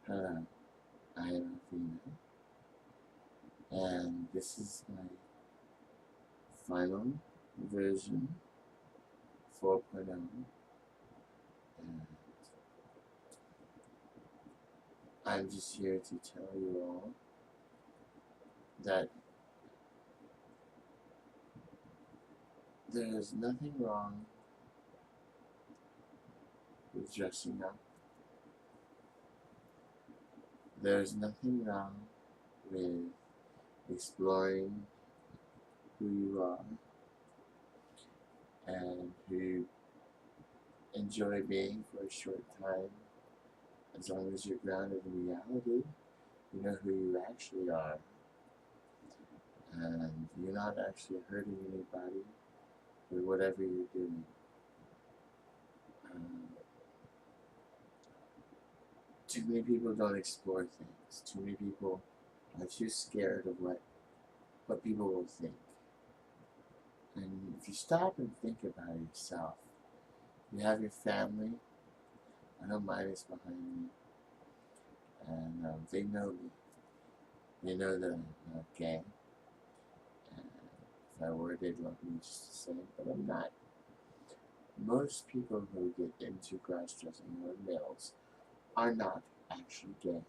Hello, I am Alvina, and this is my final version 4.0, and I'm just here to tell you all that there is nothing wrong with dressing up. There is nothing wrong with exploring who you are and who you enjoy being for a short time. As long as you're grounded in reality, you know who you actually are, and you're not actually hurting anybody with whatever you're doing. Um, Too many people don't explore things. Too many people are too scared of what people will think. And if you stop and think about yourself, you have your family. I know mine is behind me, and they know me. They know that I'm not gay. And if I were, they'd love me just the same, but I'm not. Most people who get into cross-dressing, who are males, are not actually gay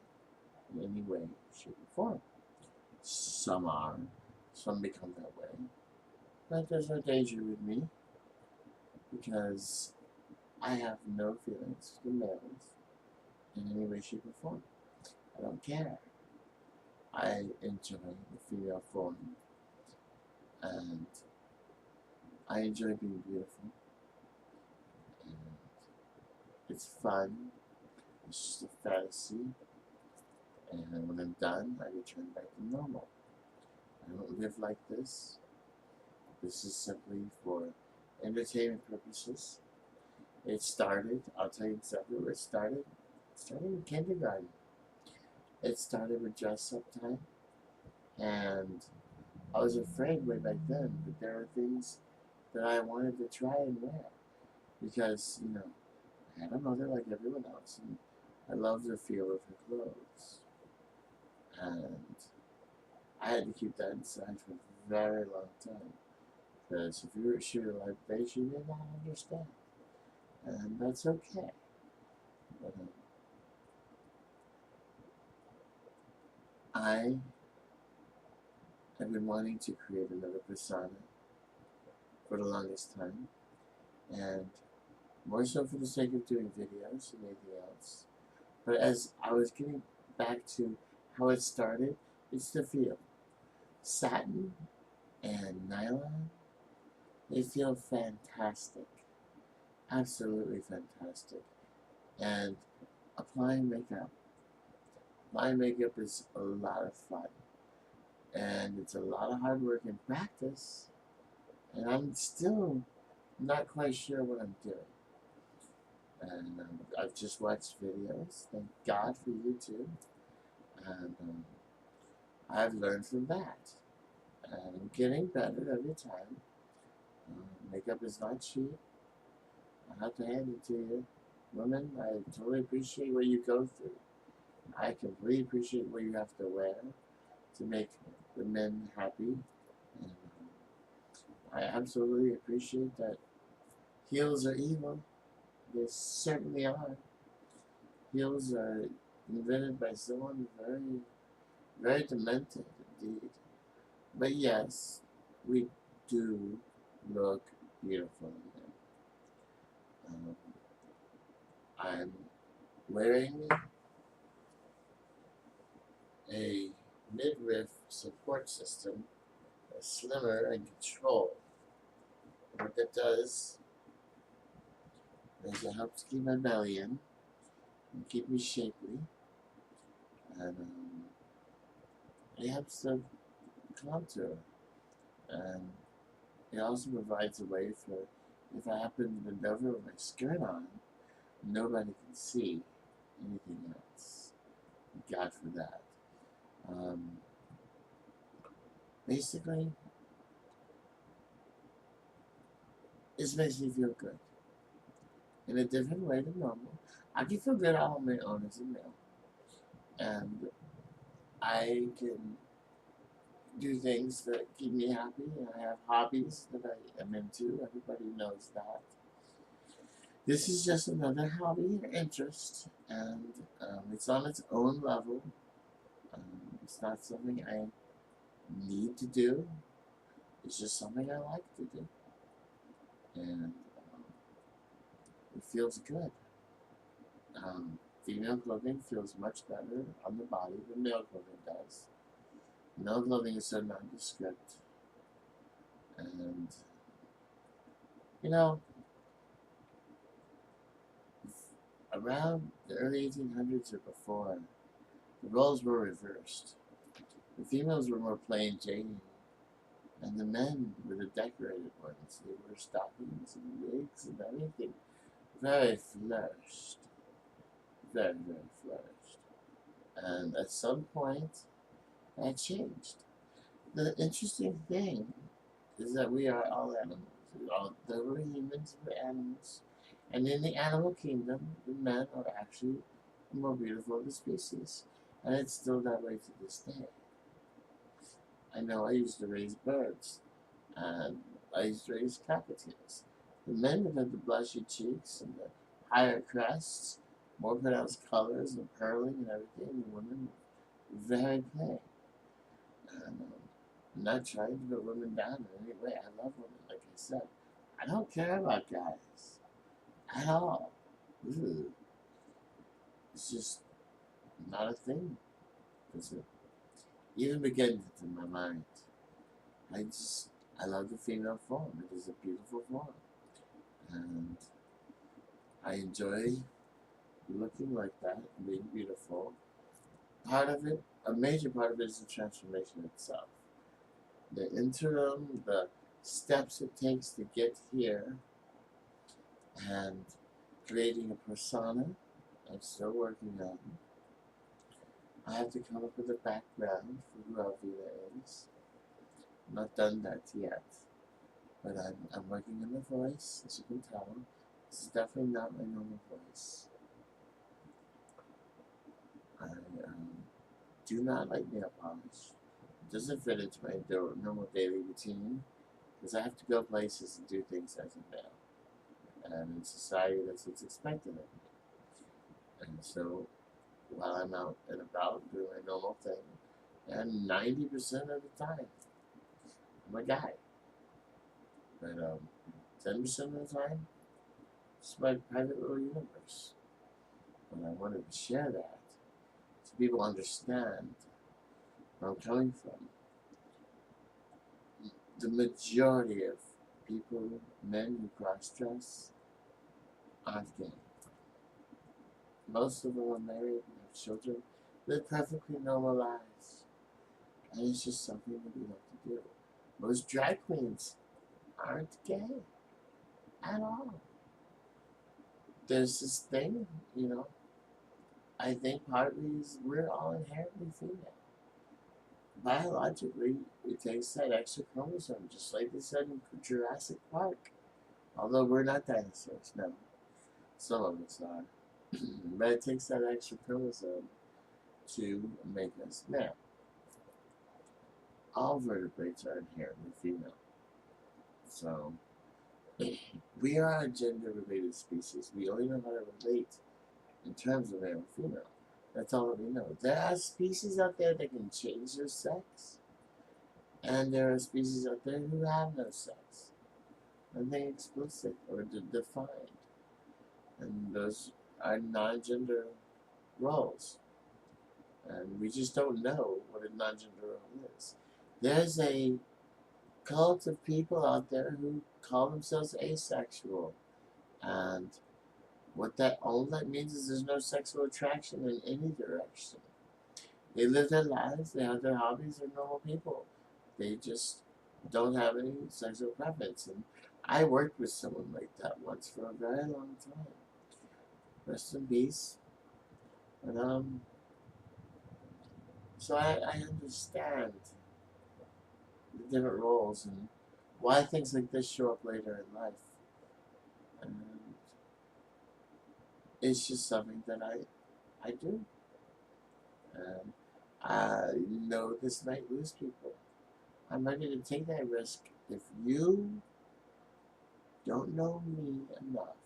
in any way, shape, or form. Some are, some become that way, but there's no danger with me because I have no feelings for males in any way, shape, or form. I don't care. I enjoy the female form, and I enjoy being beautiful, and it's fun. It's just a fantasy, and when I'm done, I return back to normal. I don't live like this. This is simply for entertainment purposes. It started, I'll tell you exactly where it started. It started in kindergarten. It started with dress up time, and I was afraid way back then, but there are things that I wanted to try and wear because, I had a mother like everyone else, and I loved the feel of her clothes. And I had to keep that inside for a very long time because if you were a shooter like base, you did not understand, and that's okay. But I have been wanting to create another persona for the longest time, and more so for the sake of doing videos than anything else. But as I was getting back to how it started, it's the feel. Satin and nylon, they feel fantastic. Absolutely fantastic. And applying makeup. Applying makeup is a lot of fun. And it's a lot of hard work and practice. And I'm still not quite sure what I'm doing. And I've just watched videos. Thank God for YouTube. And I've learned from that. And I'm getting better every time. Makeup is not cheap. I have to hand it to you. Women, I totally appreciate what you go through. I completely appreciate what you have to wear to make the men happy. And I absolutely appreciate that heels are evil. They certainly are. Heels are invented by someone very, very demented indeed. But yes, we do look beautiful in them. Um, I'm wearing a midriff support system that's slimmer and controlled. And what that does is it helps keep my belly in and keep me shapely. And it helps to contour. And it also provides a way for if I happen to bend over with my skirt on, nobody can see anything else. God for that. Um, Basically, this makes me feel good in a different way than normal. I can feel good all on my own as a male, and I can do things that keep me happy. I have hobbies that I am into. Everybody knows that. This is just another hobby or interest, and it's on its own level. It's not something I need to do. It's just something I like to do, and it feels good. Female clothing feels much better on the body than male clothing does. Male clothing is so nondescript, and you know, around the early 1800s or before, the roles were reversed. The females were more plain Jane, and the men were the decorated ones. They wore stockings and wigs and everything. Very flourished. Very, very flourished. And at some point, that changed. The interesting thing is that we are all animals. Though we're humans, we're animals. And in the animal kingdom, the men are actually the more beautiful of the species. And it's still that way to this day. I know I used to raise birds, and I used to raise cockatiels. The men would have the blushy cheeks and the higher crests, more pronounced colors and pearling and everything. The women were very plain. And I'm not trying to put women down in any way. I love women, like I said. I don't care about guys at all. Ooh, it's just not a thing. Does it even begin to my mind? I love the female form. It is a beautiful form. And I enjoy looking like that, being beautiful. Part of it, a major part of it is the transformation itself. The interim, the steps it takes to get here, and creating a persona I'm still working on. I have to come up with a background for who Alvina is. I'm not done that yet, but I'm working on the voice, as you can tell. This is definitely not my normal voice. I do not like nail polish. It doesn't fit into my normal daily routine because I have to go places and do things as a male. And in society, that's what's expected of me. And so, while I'm out and about doing my normal thing, and 90% of the time, I'm a guy. But 10% of the time, it's my private little universe. And I wanted to share that so people understand where I'm coming from. The majority of people, men who cross-dress, aren't gay. Most of them are married and have children, live perfectly normal lives. And it's just something that we have to do. Most drag queens aren't gay at all. There's this thing, I think partly is we're all inherently female. Biologically, it takes that extra chromosome, just like they said in Jurassic Park. Although we're not dinosaurs, no. Some of us are. But it takes that extra chromosome to make us male. All vertebrates are inherently female. So, we are a gender-related species. We only know how to relate in terms of male and female. That's all that we know. There are species out there that can change their sex, and there are species out there who have no sex. Nothing explicit or defined. And those are non-gender roles. And we just don't know what a non-gender role is. There's a cult of people out there who call themselves asexual. And all that means is there's no sexual attraction in any direction. They live their lives, they have their hobbies, they're normal people. They just don't have any sexual preference. And I worked with someone like that once for a very long time. Rest in peace. But so I understand the different roles and why things like this show up later in life. And it's just something that I do. And I know this might lose people. I'm ready to take that risk if you don't know me enough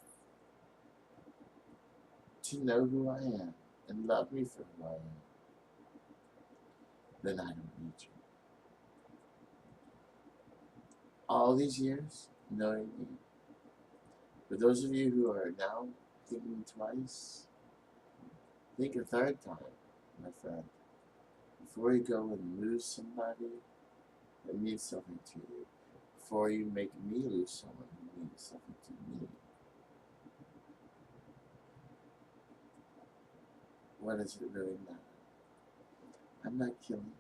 to know who I am and love me for who I am, then I don't need you. All these years, knowing me, for those of you who are now thinking twice, think a third time, my friend, before you go and lose somebody that means something to you, before you make me lose someone who means something to me. What does it really matter? I'm not killing.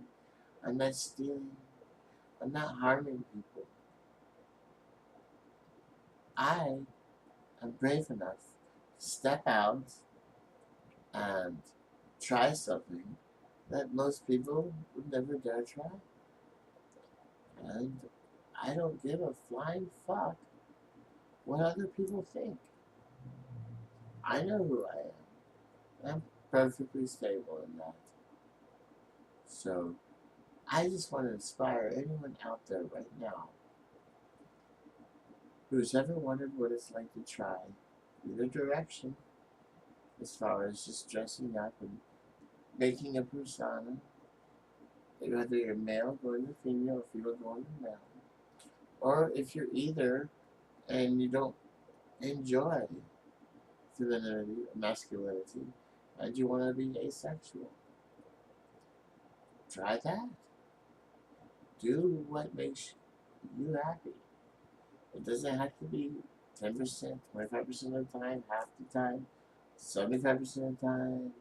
I'm not stealing. I'm not harming people. I am brave enough to step out and try something that most people would never dare try. And I don't give a flying fuck what other people think. I know who I am. I'm perfectly stable in that. So I just want to inspire anyone out there right now who's ever wondered what it's like to try either direction as far as just dressing up and making a persona, whether you're male going to female or female going to male, or if you're either and you don't enjoy femininity or masculinity and you want to be asexual, try that. Do what makes you happy. It doesn't have to be 10%, 25% of the time, half the time, 75% of the time.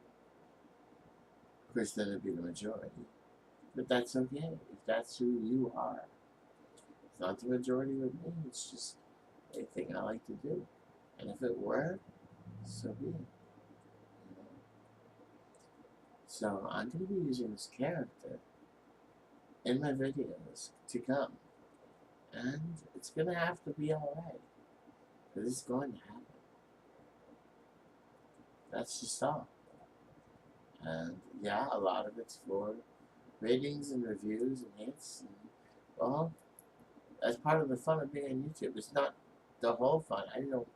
Of course, then it'd be the majority. But that's okay if that's who you are. It's not the majority with me, it's just a thing I like to do. And if it were, so be it. You know? So I'm going to be using this character in my videos to come. And it's going to have to be alright. Because it's going to happen. That's just all. And yeah, a lot of it's for ratings and reviews and hits. And, well, that's part of the fun of being on YouTube. It's not the whole fun. I don't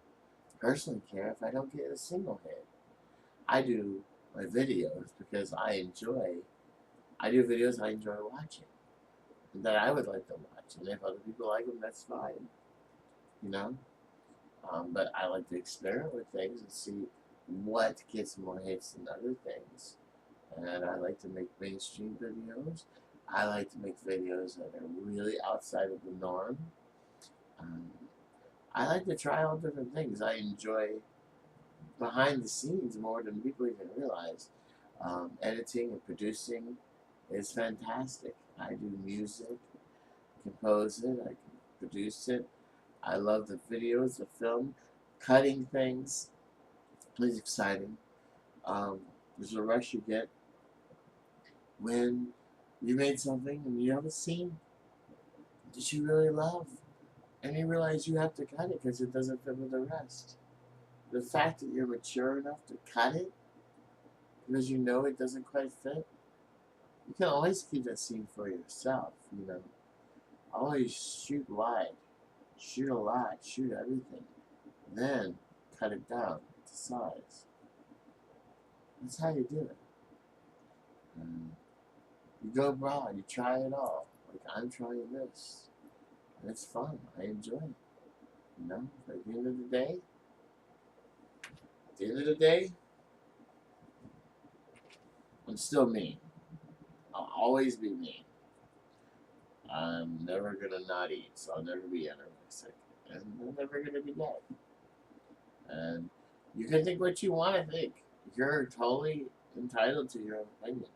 personally care if I don't get a single hit. I do my videos because I do videos I enjoy watching. And that I would like to watch. And if other people like them, that's fine. You know? But I like to experiment with things and see what gets more hits than other things. And I like to make mainstream videos. I like to make videos that are really outside of the norm. I like to try all different things. I enjoy behind the scenes more than people even realize. Editing and producing is fantastic. I do music, compose it, I can produce it. I love the videos, the film, cutting things is exciting. There's a rush you get when you made something and you have a scene that you really love and you realize you have to cut it because it doesn't fit with the rest. The fact that you're mature enough to cut it because you know it doesn't quite fit, you can always keep that scene for yourself, you know. Always shoot wide, shoot a lot, shoot everything, then cut it down to size. That's how you do it. You go abroad, you try it all. Like, I'm trying this. And it's fun. I enjoy it. You know? But at the end of the day, I'm still me. I'll always be me. I'm never gonna not eat, so I'll never be anorexic. And I'm never gonna be dead. And you can think what you want to think. You're totally entitled to your own opinion.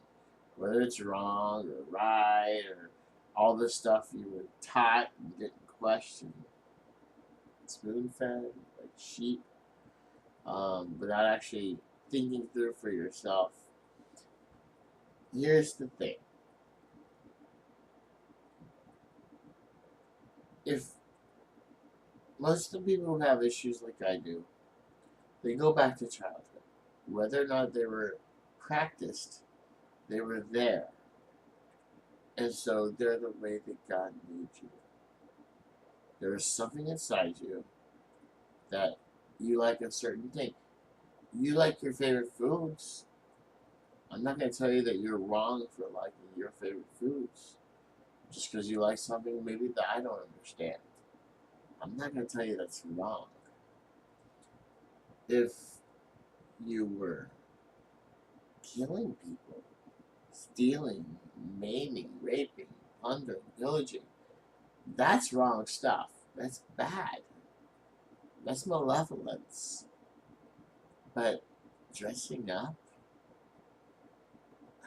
Whether it's wrong or right or all the stuff you were taught and didn't question. Spoon fed like sheep, without actually thinking through for yourself. Here's the thing. If most of the people who have issues like I do, they go back to childhood. Whether or not they were practiced They were there. And so they're the way that God made you. There is something inside you that you like a certain thing. You like your favorite foods. I'm not going to tell you that you're wrong for liking your favorite foods. Just because you like something maybe that I don't understand. I'm not going to tell you that's wrong. If you were killing people, stealing, maiming, raping, plundering, pillaging, that's wrong stuff. That's bad. That's malevolence. But dressing up,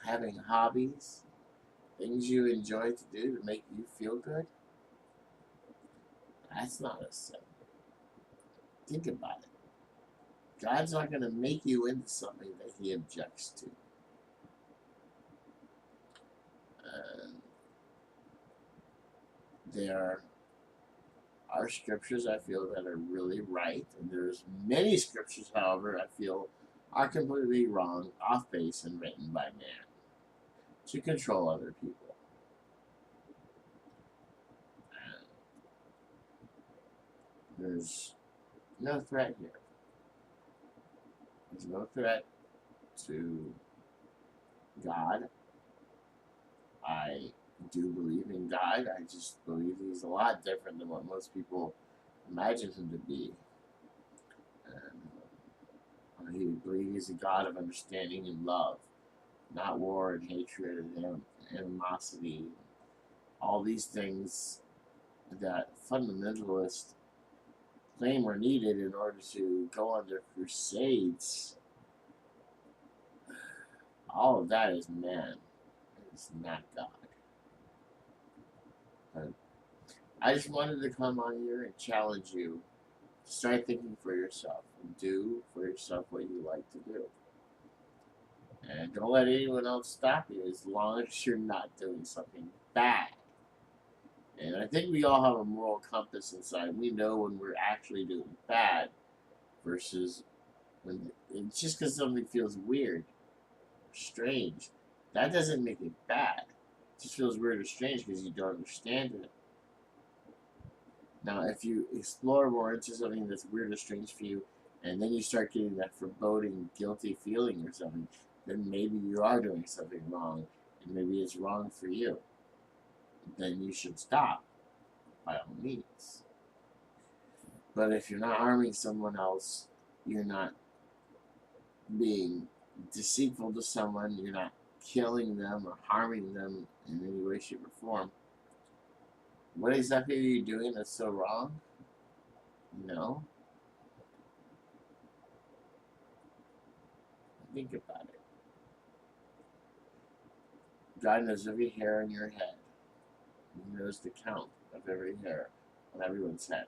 having hobbies, things you enjoy to do to make you feel good, that's not a sin. Think about it. God's not going to make you into something that he objects to. There are scriptures I feel that are really right, and there's many scriptures, however, I feel are completely wrong, off base, and written by man to control other people. And there's no threat here. There's no threat to God. I do believe in God. I just believe he's a lot different than what most people imagine him to be. And he believe he's a God of understanding and love, not war and hatred and animosity. All these things that fundamentalists claim are needed in order to go on their crusades. All of that is man. It's not God. But I just wanted to come on here and challenge you to start thinking for yourself and do for yourself what you like to do. And don't let anyone else stop you as long as you're not doing something bad. And I think we all have a moral compass inside. We know when we're actually doing bad versus when it's just because something feels weird or strange. That doesn't make it bad. It just feels weird or strange because you don't understand it. Now, if you explore more into something that's weird or strange for you, and then you start getting that foreboding, guilty feeling or something, then maybe you are doing something wrong, and maybe it's wrong for you. Then you should stop, by all means. But if you're not harming someone else, you're not being deceitful to someone, you're not killing them or harming them in any way, shape, or form, what exactly are you doing that's so wrong? No. Think about it. God knows every hair on your head. He knows the count of every hair on everyone's head.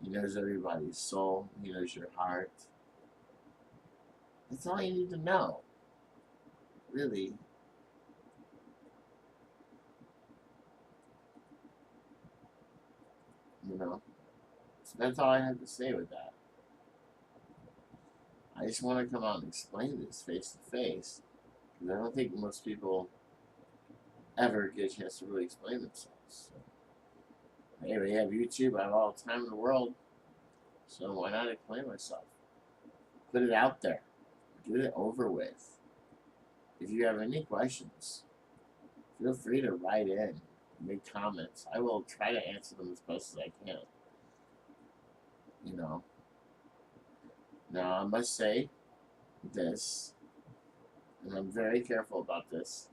He knows everybody's soul. He knows your heart. That's all you need to know. Really. You know? So that's all I have to say with that. I just want to come out and explain this face to face. Because I don't think most people ever get a chance to really explain themselves. So, hey, we have YouTube. I have all the time in the world. So why not explain myself? Put it out there. Get it over with. If you have any questions, feel free to write in, make comments. I will try to answer them as best as I can. You know. Now, I must say this, and I'm very careful about this.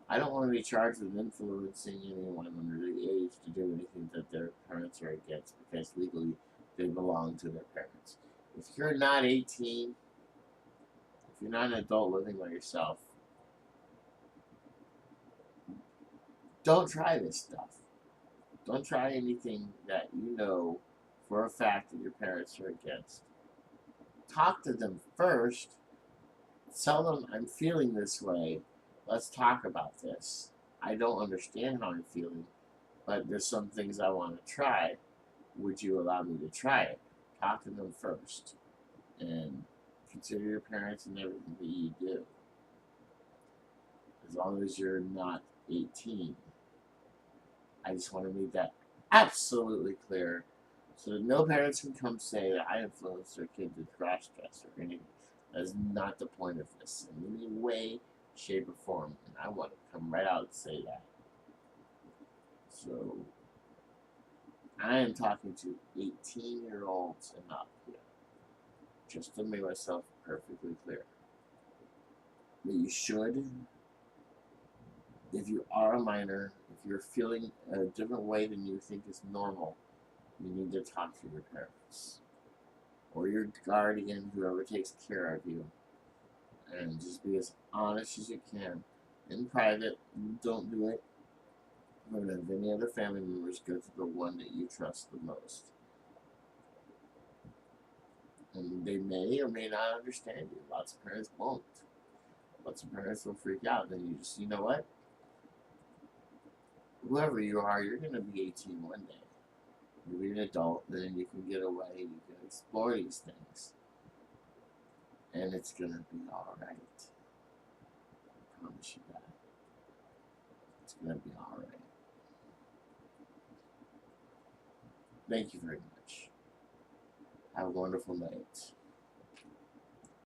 I don't want to be charged with influencing anyone under the age to do anything that their parents are against, because legally they belong to their parents. If you're not 18, if you're not an adult living by yourself, don't try this stuff. Don't try anything that you know for a fact that your parents are against. Talk to them first. Tell them, I'm feeling this way. Let's talk about this. I don't understand how I'm feeling, but there's some things I want to try. Would you allow me to try it? Talk to them first. And if you consider your parents in everything that you do. As long as you're not 18. I just want to make that absolutely clear so that no parents can come say that I influenced their kid to cross-dress or anything. That is not the point of this in any way, shape, or form. And I want to come right out and say that. So, I am talking to 18-year-olds and up here. Just to make myself perfectly clear. That you should, if you are a minor, if you're feeling a different way than you think is normal, you need to talk to your parents. Or your guardian, whoever takes care of you. And just be as honest as you can. In private, don't do it. Don't have any other family members. Go to the one that you trust the most. And they may or may not understand you. Lots of parents won't. Lots of parents will freak out. Then you just, you know what? Whoever you are, you're going to be 18 one day. You'll be an adult, and then you can get away. You can explore these things. And it's going to be alright. I promise you that. It's going to be alright. Thank you very much. Have a wonderful night.